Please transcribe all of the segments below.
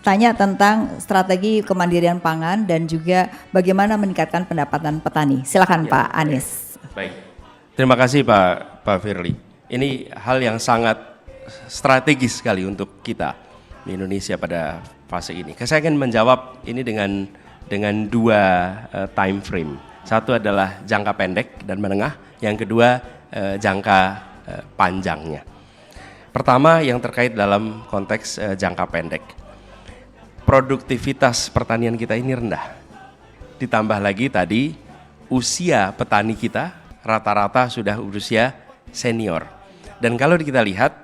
tanya tentang strategi kemandirian pangan dan juga bagaimana meningkatkan pendapatan petani. Silakan Ya, Pak Anies. Baik, terima kasih Pak Firly. Ini hal yang sangat strategis sekali untuk kita di Indonesia pada fase ini. Saya ingin menjawab ini dengan dua time frame. Satu adalah jangka pendek dan menengah, yang kedua jangka panjangnya. Pertama yang terkait dalam konteks jangka pendek. Produktivitas pertanian kita ini rendah. Ditambah lagi tadi usia petani kita rata-rata sudah usia senior. Dan kalau kita lihat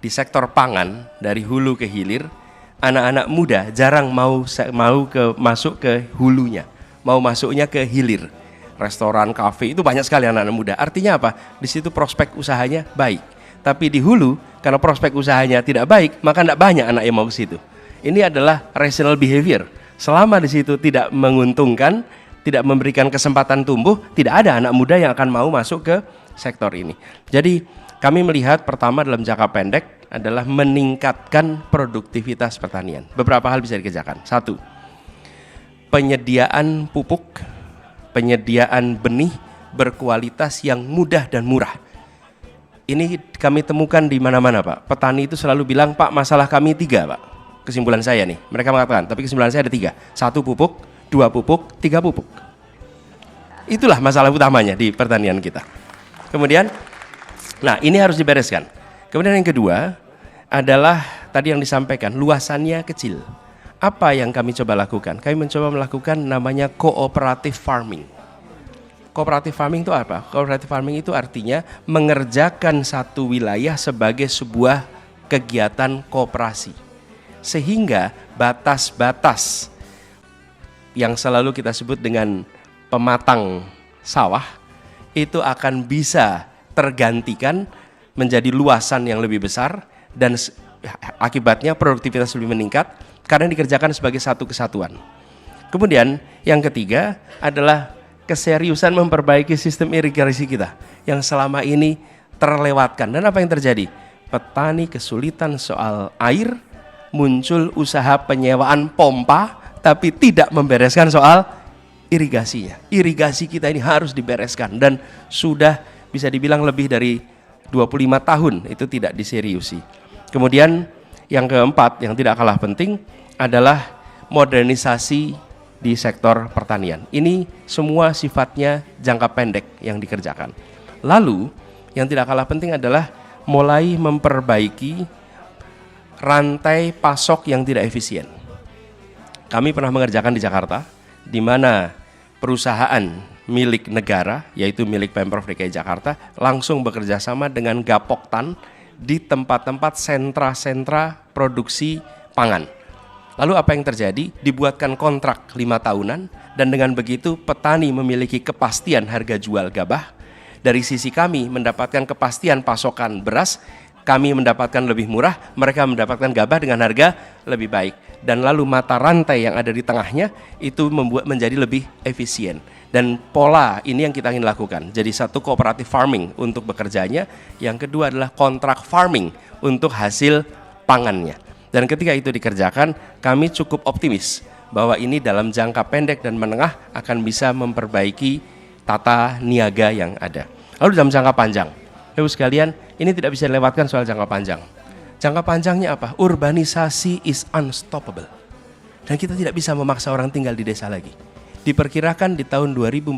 di sektor pangan dari hulu ke hilir, anak-anak muda jarang mau masuk ke hulunya, mau masuknya ke hilir. Restoran, kafe itu banyak sekali anak-anak muda. Artinya apa? Di situ prospek usahanya baik. Tapi di hulu, karena prospek usahanya tidak baik, maka tidak banyak anak yang mau ke situ. Ini adalah rational behavior. Selama di situ tidak menguntungkan, tidak memberikan kesempatan tumbuh, tidak ada anak muda yang akan mau masuk ke sektor ini. Jadi kami melihat pertama dalam jangka pendek adalah meningkatkan produktivitas pertanian. Beberapa hal bisa dikerjakan. Satu, penyediaan pupuk, penyediaan benih berkualitas yang mudah dan murah. Ini kami temukan di mana-mana Pak. Petani itu selalu bilang, Pak masalah kami 3 Pak. Kesimpulan saya nih, mereka mengatakan, tapi kesimpulan saya ada 3. 1 pupuk, 2 pupuk, 3 pupuk. Itulah masalah utamanya di pertanian kita. Kemudian, nah ini harus dibereskan. Kemudian yang kedua adalah tadi yang disampaikan, luasannya kecil. Apa yang kami coba lakukan? Kami mencoba melakukan namanya cooperative farming. Cooperative farming itu apa? Cooperative farming itu artinya mengerjakan satu wilayah sebagai sebuah kegiatan koperasi. Sehingga batas-batas yang selalu kita sebut dengan pematang sawah itu akan bisa tergantikan menjadi luasan yang lebih besar dan akibatnya produktivitas lebih meningkat karena dikerjakan sebagai satu kesatuan. Kemudian yang ketiga adalah keseriusan memperbaiki sistem irigasi kita yang selama ini terlewatkan. Dan apa yang terjadi? Petani kesulitan soal air, muncul usaha penyewaan pompa, tapi tidak membereskan soal irigasinya. Irigasi kita ini harus dibereskan dan sudah bisa dibilang lebih dari 25 tahun itu tidak diseriusi. Kemudian yang keempat yang tidak kalah penting adalah modernisasi di sektor pertanian. Ini semua sifatnya jangka pendek yang dikerjakan. Lalu yang tidak kalah penting adalah mulai memperbaiki rantai pasok yang tidak efisien. Kami pernah mengerjakan di Jakarta, di mana perusahaan milik negara, yaitu milik Pemprov DKI Jakarta, langsung bekerja sama dengan Gapoktan di tempat-tempat sentra-sentra produksi pangan. Lalu apa yang terjadi? Dibuatkan kontrak 5 tahunan dan dengan begitu petani memiliki kepastian harga jual gabah. Dari sisi kami mendapatkan kepastian pasokan beras, kami mendapatkan lebih murah, mereka mendapatkan gabah dengan harga lebih baik. Dan lalu mata rantai yang ada di tengahnya itu membuat menjadi lebih efisien. Dan pola ini yang kita ingin lakukan. Jadi satu cooperative farming untuk bekerjanya, yang kedua adalah kontrak farming untuk hasil pangannya. Dan ketika itu dikerjakan, kami cukup optimis bahwa ini dalam jangka pendek dan menengah akan bisa memperbaiki tata niaga yang ada. Lalu dalam jangka panjang, Ibu sekalian, ini tidak bisa dilewatkan soal jangka panjang. Jangka panjangnya apa? Urbanisasi is unstoppable. Dan kita tidak bisa memaksa orang tinggal di desa lagi. Diperkirakan di tahun 2045,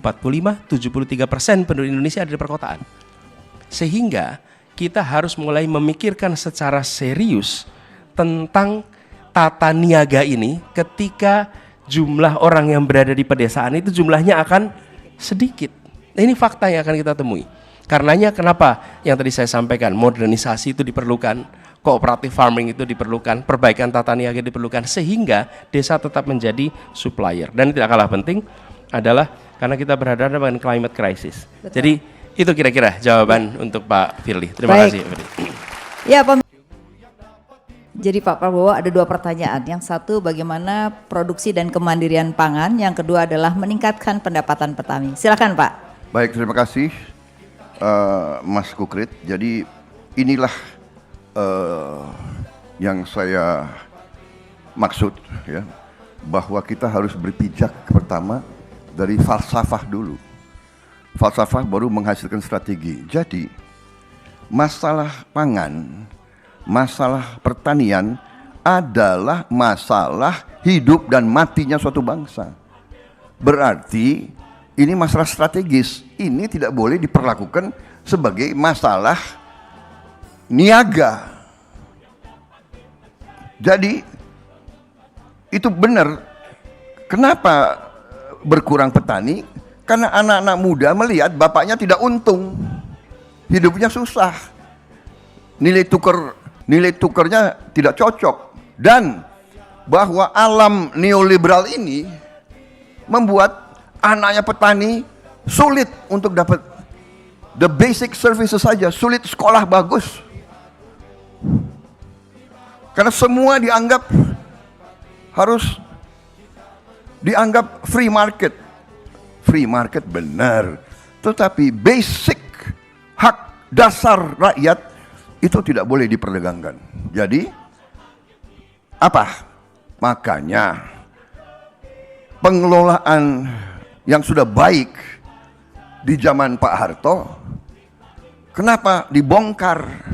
73% penduduk Indonesia ada di perkotaan. Sehingga kita harus mulai memikirkan secara serius tentang tata niaga ini ketika jumlah orang yang berada di pedesaan itu jumlahnya akan sedikit. Ini fakta yang akan kita temui. Karenanya kenapa yang tadi saya sampaikan, modernisasi itu diperlukan, cooperative farming itu diperlukan, perbaikan tata niaga diperlukan sehingga desa tetap menjadi supplier. Dan tidak kalah penting adalah karena kita berhadapan dengan climate crisis. Betul. Jadi itu kira-kira jawaban untuk Pak Firly. Terima kasih. Ya, jadi Pak Prabowo ada 2 pertanyaan. Yang satu bagaimana produksi dan kemandirian pangan, yang kedua adalah meningkatkan pendapatan petani. Silakan Pak. Baik, terima kasih Mas Kukrit. Jadi inilah yang saya maksud ya bahwa kita harus berpijak pertama dari falsafah dulu. Falsafah baru menghasilkan strategi. Jadi masalah pangan, masalah pertanian adalah masalah hidup dan matinya suatu bangsa. Berarti ini masalah strategis. Ini tidak boleh diperlakukan sebagai masalah niaga. Jadi itu benar. Kenapa berkurang petani? Karena anak-anak muda melihat bapaknya tidak untung, hidupnya susah, nilai tukarnya tidak cocok, dan bahwa alam neoliberal ini membuat anaknya petani sulit untuk dapat the basic services saja, sulit sekolah bagus. Karena semua harus dianggap free market. Free market benar, tetapi basic hak dasar rakyat itu tidak boleh diperdagangkan. Jadi apa? Makanya pengelolaan yang sudah baik di zaman Pak Harto, kenapa dibongkar?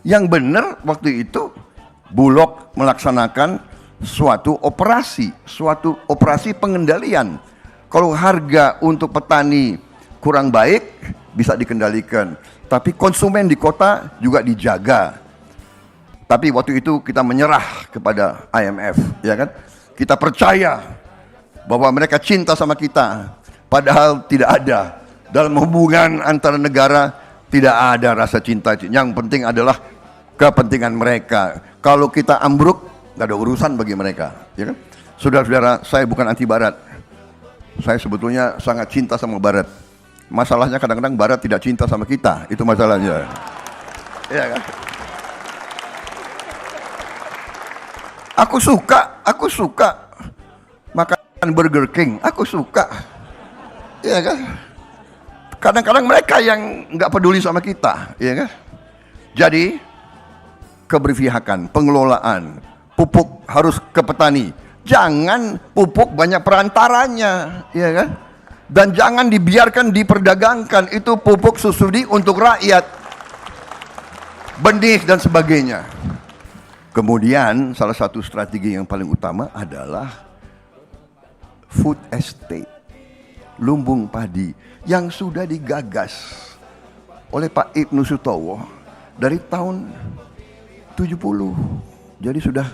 Yang benar waktu itu Bulog melaksanakan suatu operasi pengendalian. Kalau harga untuk petani kurang baik bisa dikendalikan, tapi konsumen di kota juga dijaga. Tapi waktu itu kita menyerah kepada IMF, ya kan? Kita percaya bahwa mereka cinta sama kita, padahal tidak ada. Dalam hubungan antara negara tidak ada rasa cinta. Yang penting adalah kepentingan mereka. Kalau kita ambruk, nggak ada urusan bagi mereka, ya kan? Saudara-saudara, saya bukan anti Barat. Saya sebetulnya sangat cinta sama Barat. Masalahnya kadang-kadang Barat tidak cinta sama kita, itu masalahnya. Ya kan? Aku suka makan Burger King, aku suka. Ya kan? Kadang-kadang mereka yang nggak peduli sama kita, ya kan? Jadi keberpihakan, pengelolaan pupuk harus ke petani. Jangan pupuk banyak perantaranya, ya kan? Dan jangan dibiarkan diperdagangkan. Itu pupuk subsidi untuk rakyat, benih dan sebagainya. Kemudian salah satu strategi yang paling utama adalah food estate, lumbung padi yang sudah digagas oleh Pak Ibnu Sutowo dari tahun 70. Jadi sudah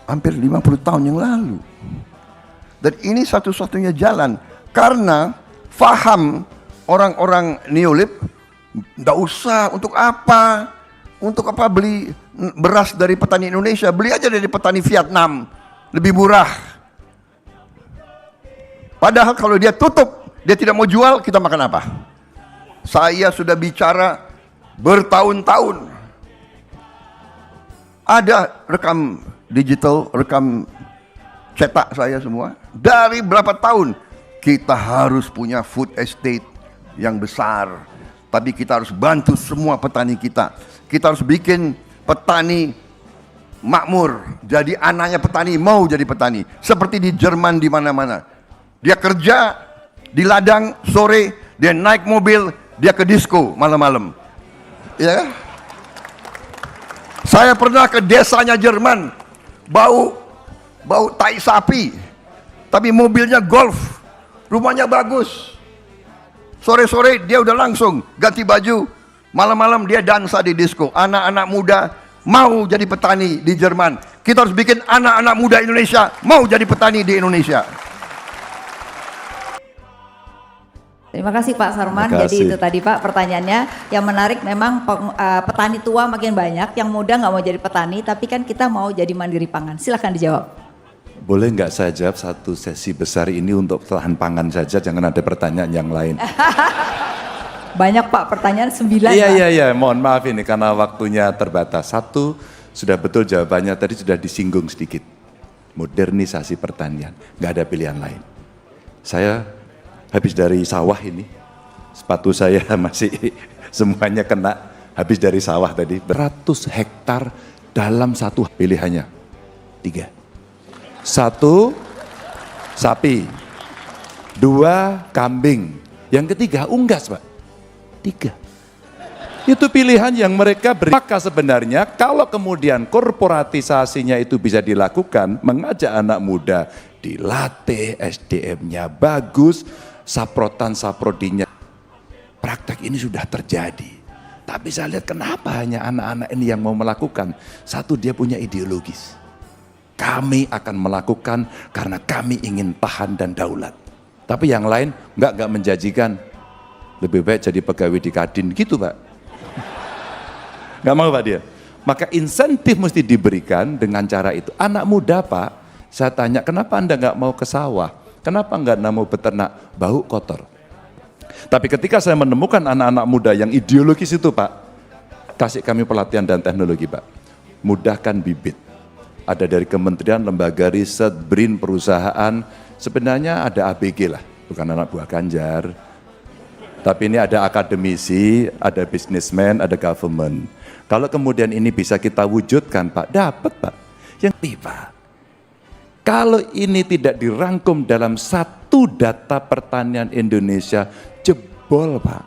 hampir 50 tahun yang lalu. Dan ini satu-satunya jalan. Karena faham orang-orang neolib, tidak usah untuk apa beli beras dari petani Indonesia, beli aja dari petani Vietnam, lebih murah. Padahal kalau dia tutup, dia tidak mau jual, kita makan apa? Saya sudah bicara bertahun-tahun. Ada rekam digital, rekam cetak saya semua. Dari berapa tahun kita harus punya food estate yang besar. Tapi kita harus bantu semua petani kita. Kita harus bikin petani makmur. Jadi anaknya petani mau jadi petani. Seperti di Jerman di mana-mana. Dia kerja di ladang sore, dia naik mobil, dia ke disco malam-malam. Ya. Saya pernah ke desanya Jerman. Bau tai sapi, tapi mobilnya Golf, rumahnya bagus. Sore-sore dia udah langsung ganti baju, malam-malam dia dansa di disco. Anak-anak muda mau jadi petani di Jerman. Kita harus bikin anak-anak muda Indonesia mau jadi petani di Indonesia. Terima kasih Pak Sarman. Jadi itu tadi Pak pertanyaannya. Yang menarik memang petani tua makin banyak, yang muda nggak mau jadi petani, tapi kan kita mau jadi mandiri pangan. Silahkan dijawab. Boleh nggak saya jawab satu sesi besar ini untuk tahan pangan saja, jangan ada pertanyaan yang lain. Banyak Pak, pertanyaan 9. Iya, mohon maaf ini karena waktunya terbatas. Satu, sudah betul jawabannya tadi sudah disinggung sedikit. Modernisasi pertanian, nggak ada pilihan lain. Saya habis dari sawah ini, sepatu saya masih semuanya kena, habis dari sawah tadi, beratus hektar dalam satu pilihannya. 3. 1, sapi. 2, kambing. Yang ketiga, unggas Pak. 3. Itu pilihan yang mereka beri. Maka sebenarnya kalau kemudian korporatisasinya itu bisa dilakukan, mengajak anak muda dilatih, SDM-nya bagus, saprotan-saprodinya. Praktek ini sudah terjadi. Tapi saya lihat kenapa hanya anak-anak ini yang mau melakukan. Satu, dia punya ideologis. Kami akan melakukan karena kami ingin tahan dan daulat. Tapi yang lain enggak menjanjikan. Lebih baik jadi pegawai di Kadin gitu Pak. Nggak mau Pak dia. Maka insentif mesti diberikan dengan cara itu. Anak muda Pak, saya tanya kenapa Anda nggak mau ke sawah? Kenapa nggak mau beternak? Bau kotor. Tapi ketika saya menemukan anak-anak muda yang ideologis itu Pak, kasih kami pelatihan dan teknologi Pak. Mudahkan bibit. Ada dari kementerian, lembaga riset, BRIN, perusahaan. Sebenarnya ada ABG lah, bukan anak buah Ganjar. Tapi ini ada akademisi, ada businessman, ada government. Kalau kemudian ini bisa kita wujudkan Pak, dapat Pak. Yang Pak, kalau ini tidak dirangkum dalam satu data pertanian Indonesia, jebol Pak.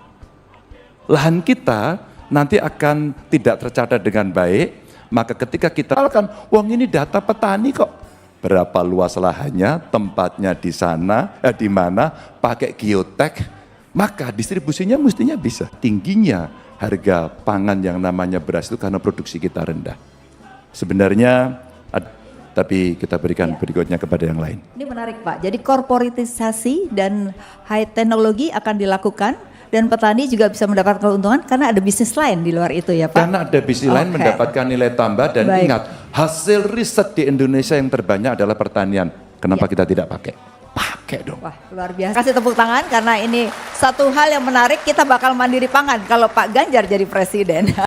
Lahan kita nanti akan tidak tercatat dengan baik, maka ketika kita akan, wong ini data petani kok. Berapa luas lahannya, tempatnya di sana, di mana, pakai geotek, maka distribusinya mestinya bisa. Tingginya harga pangan yang namanya beras itu karena produksi kita rendah. Sebenarnya, tapi kita berikan berikutnya kepada yang lain. Ini menarik Pak, jadi korporatisasi dan high teknologi akan dilakukan dan petani juga bisa mendapatkan keuntungan karena ada bisnis lain di luar itu ya Pak? Karena ada bisnis lain mendapatkan nilai tambah dan Baik. ingat, hasil riset di Indonesia yang terbanyak adalah pertanian. Kenapa kita tidak pakai? Pakai dong. Wah luar biasa. Kasih tepuk tangan karena ini satu hal yang menarik, kita bakal mandiri pangan kalau Pak Ganjar jadi presiden.